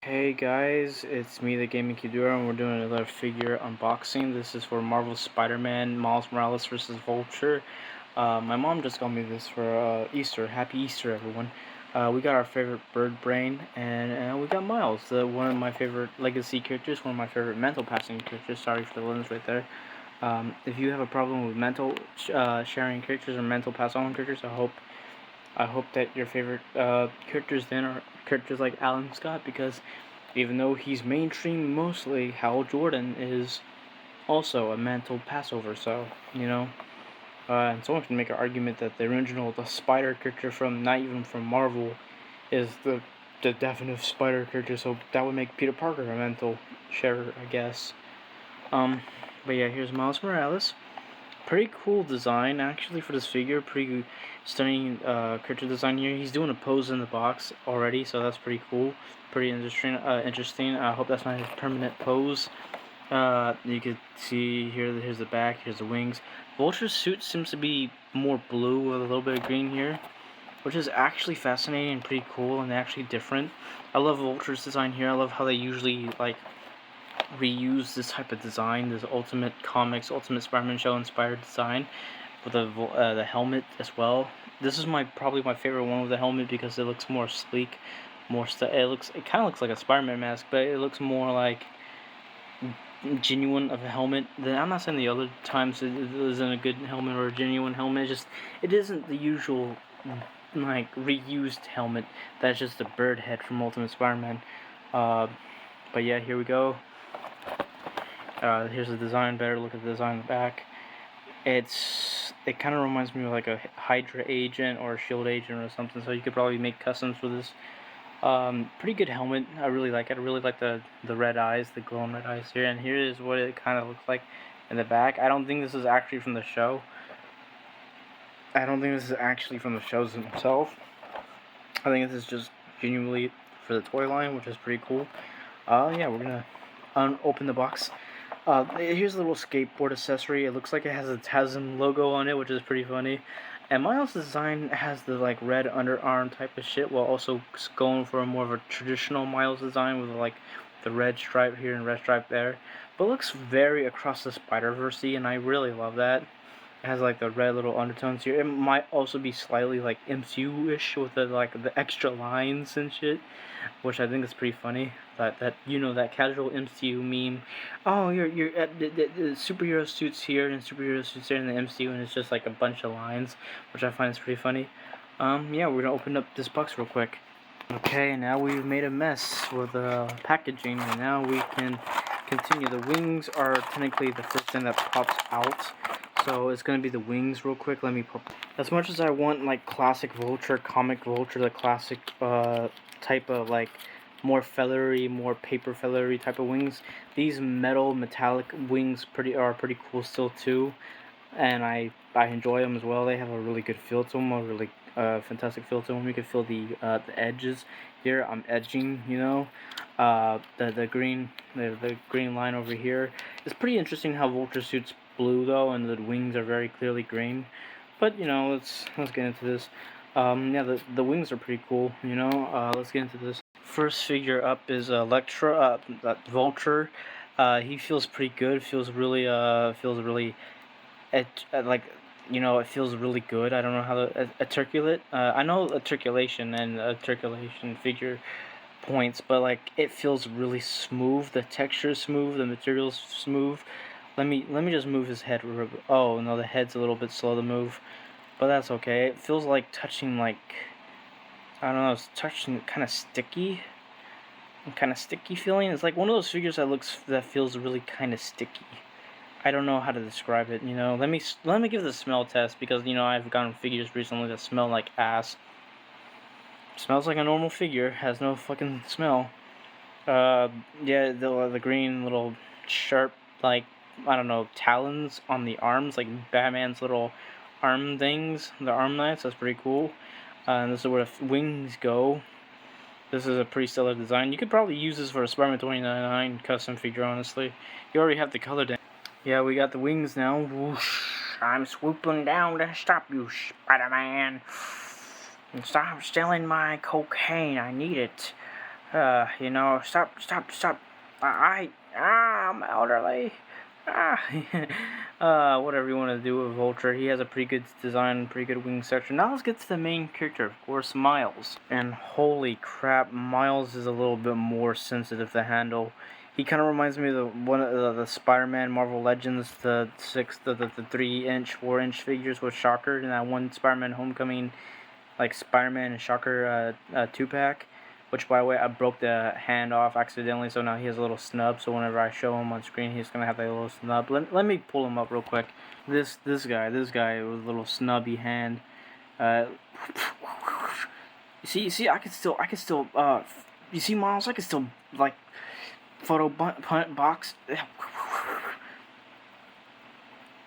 Hey guys, it's me, the Gaming Kidura, and we're doing another figure unboxing. This is for Marvel Spider-Man Miles Morales versus Vulture. My mom just got me this for Easter. Happy Easter, everyone. We got our favorite bird brain, and we got Miles, one of my favorite legacy characters, one of my favorite mental passing characters. Sorry for the lens right there. If you have a problem with mental sharing characters or mental pass on characters, I hope that your favorite characters then are characters like Alan Scott, because even though he's mainstream mostly, Hal Jordan is also a mental passover. So and someone can make an argument that the Spider character from not even from Marvel is the definitive Spider character. So that would make Peter Parker a mental sharer, I guess. Um, but yeah, here's Miles Morales. Pretty cool design actually for this figure. Pretty stunning character design here. He's doing a pose in the box already, so that's pretty cool. Pretty interesting. I hope that's not his permanent pose. You could see here. Here's the back. Here's the wings. Vulture's suit seems to be more blue with a little bit of green here, which is actually fascinating and pretty cool and actually different. I love Vulture's design here. I love how they usually reuse this type of design, this Ultimate Comics, Ultimate Spider-Man show inspired design with the helmet as well. This is probably my favorite one with the helmet because it looks more sleek, it kind of looks like a Spider-Man mask, but it looks more like genuine of a helmet. I'm not saying the other times it isn't a good helmet or a genuine helmet. It isn't the usual like reused helmet. That's just a bird head from Ultimate Spider-Man. But yeah, here we go. Here's the design. Better look at the design in the back. It kind of reminds me of like a Hydra agent or a Shield agent or something. So you could probably make customs for this. Pretty good helmet. I really like it. I really like the red eyes, the glowing red eyes here. And here is what it kind of looks like in the back. I don't think this is actually from the show. I don't think this is actually from the shows themselves. I think this is just genuinely for the toy line, which is pretty cool. Yeah, we're gonna open the box. Here's a little skateboard accessory. It looks like it has a TASM logo on it, which is pretty funny. And Miles' design has the like red underarm type of shit, while also going for a more of a traditional Miles design with like the red stripe here and red stripe there. But it looks very across the Spider-Verse, and I really love that. It has like the red little undertones here. It might also be slightly like MCU-ish with the extra lines and shit, which I think is pretty funny. That casual MCU meme. Oh, you're at the superhero suits here and superhero suits there in the MCU, and it's just like a bunch of lines, which I find is pretty funny. Yeah, we're gonna open up this box real quick. Okay, now we've made a mess with the packaging, and now we can continue. The wings are technically the first thing that pops out, so it's gonna be the wings real quick. Let me pop. As much as I want like classic Vulture, comic Vulture, the classic type of like more feathery, more paper feathery type of wings, these metallic wings are pretty cool still too, and I enjoy them as well. They have a really good feel to them, a really fantastic feel to them. You can feel the edges here. I'm edging, the green line over here. It's pretty interesting how Vulture suits blue though, and the wings are very clearly green. But let's get into this. Yeah, the wings are pretty cool. Let's get into this. First figure up is Vulture. He feels pretty good. Feels really it feels really good. I don't know how to articulate. I know articulation and articulation figure points, but like it feels really smooth. The texture is smooth. The material's smooth. Let me just move his head. Oh no, the head's a little bit slow to move, but that's okay. It feels like touching I don't know. It's touching kind of sticky. Kind of sticky feeling. It's like one of those figures that feels really kind of sticky. I don't know how to describe it. Let me give it a smell test, because I've gotten figures recently that smell like ass. Smells like a normal figure, has no fucking smell. Yeah, the green little sharp, like, I don't know, talons on the arms, like Batman's little arm things, the arm knives. That's pretty cool. And this is where the wings go. This is a pretty stellar design. You could probably use this for a Spider-Man 2099 custom figure, honestly. You already have the color down. Yeah, we got the wings now. Whoosh. I'm swooping down to stop you, Spider-Man. And stop stealing my cocaine. I need it. Stop. I'm elderly. Ah, whatever you want to do with Vulture. He has a pretty good design, pretty good wing section. Now let's get to the main character, of course, Miles. And holy crap, Miles is a little bit more sensitive to handle. He kind of reminds me of one of the Spider-Man Marvel Legends, the 3-inch, 4-inch figures with Shocker, and that one Spider-Man Homecoming, like Spider-Man and Shocker 2-pack. Which, by the way, I broke the hand off accidentally, so now he has a little snub. So whenever I show him on screen, he's gonna have that little snub. Let me pull him up real quick. This guy with a little snubby hand. Uh, you see, I can still. You see, Miles, I can still like photo box.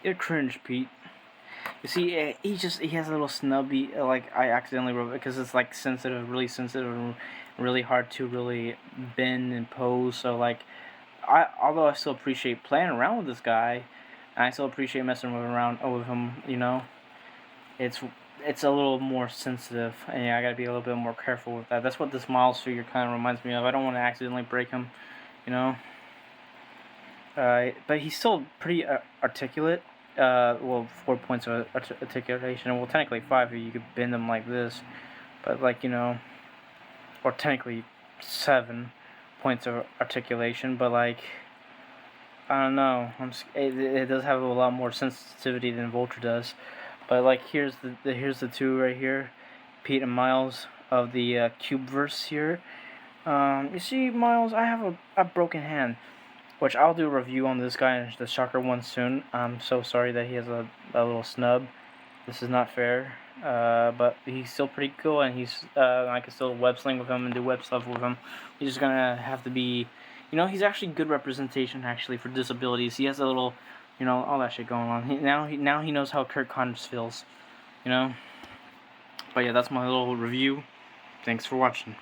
You're cringe, Pete. You see, he has a little snubby, like I accidentally wrote it because it's like really sensitive, and really hard to really bend and pose. So like, although I still appreciate playing around with this guy, and I still appreciate messing around with him. It's it's a little more sensitive, and yeah, I gotta be a little bit more careful with that. That's what this Miles figure kind of reminds me of. I don't want to accidentally break him, you know. But he's still pretty articulate. Well, 4 points of articulation. Well, technically 5 if you could bend them like this. But or technically 7 points of articulation. But I don't know. It does have a lot more sensitivity than Vulture does. But here's the two right here, Pete and Miles of the Cubeverse here. You see, Miles, I have a broken hand. Which I'll do a review on this guy and the Shocker one soon. I'm so sorry that he has a little snub. This is not fair. But he's still pretty cool, and I can still web sling with him and do web stuff with him. He's just gonna have to be, he's actually good representation actually for disabilities. He has a little, all that shit going on. Now he knows how Kirk Connors feels, you know. But yeah, that's my little review. Thanks for watching.